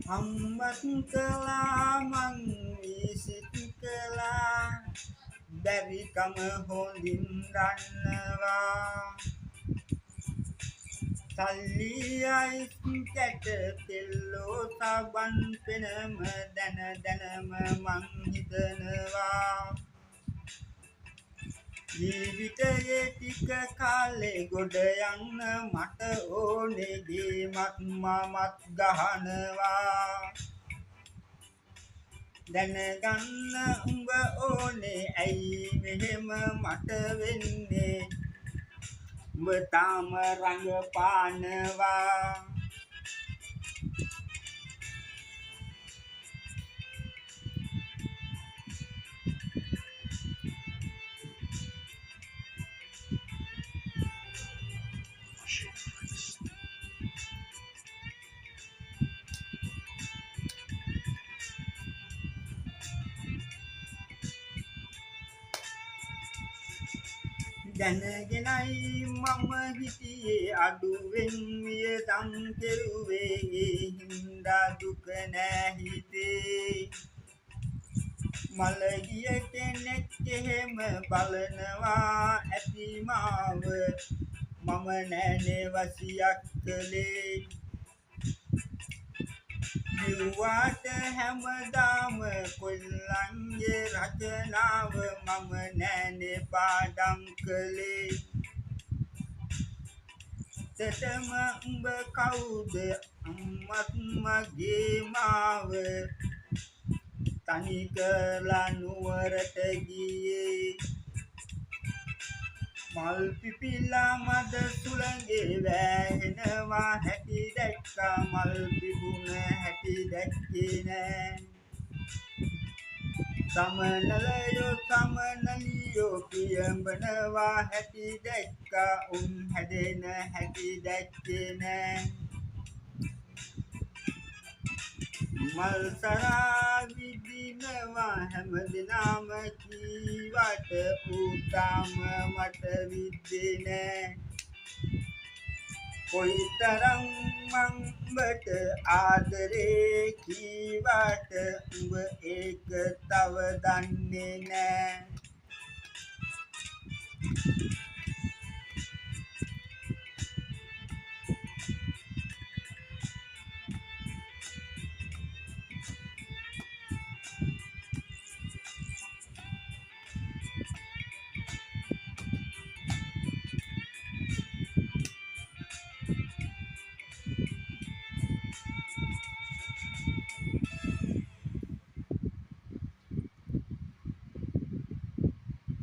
අම්මත් කළා මං විසිත් කළා බැරිකම හොඳින් දන්නවා සල්ලි අයිස් කැට තෙල්ලෝ සබන් පෙනම දැන දැනම මං හිතනවා ජීවිතයේ ටික කාලේ ගොඩ යන්න මට ඕනේ ගේමක් මමත් ගහනවා දැනගන්න උඹ ඕනේ ඇයි මෙහෙම මට වෙන්නේ උඹ තාම රඟපානවා දැනගෙනයි මම හිටියේ අඩුවෙන් වියදම් කෙරුවේ ඒ හින්දා දුක නෑ හිතේ මලගිය කෙනෙක් එහෙම බලනවා ඇති මාව මම නෑනේ වසියක් කළේ දිව්වාට හැමදාම කොල්ලන්ගේ රචනාව මම නෑනේ පාඩම් කළේ තෙතම උඹ කවුද අම්මත් මගේ මාව තනි කරලා නුවරට ගියේ මල් පිපිලා මද සුළඟේ වැහෙනවා හැටි දැක්කා මල් පිපුණ හැටි දැක්කේ නෑ සමනලයෝ සමනලියෝ පියඹනවා හැටි දැක්කා උන් හැදෙන හැටි දැක්කේ නෑ මල් සරා විදිනවා හැමදිනම කීවට ඌතාම මට විද්දේ නෑ කොයිතරම් මං උඹට ආදරේ කීවට උඹ ඒක තව දන්නේ නෑ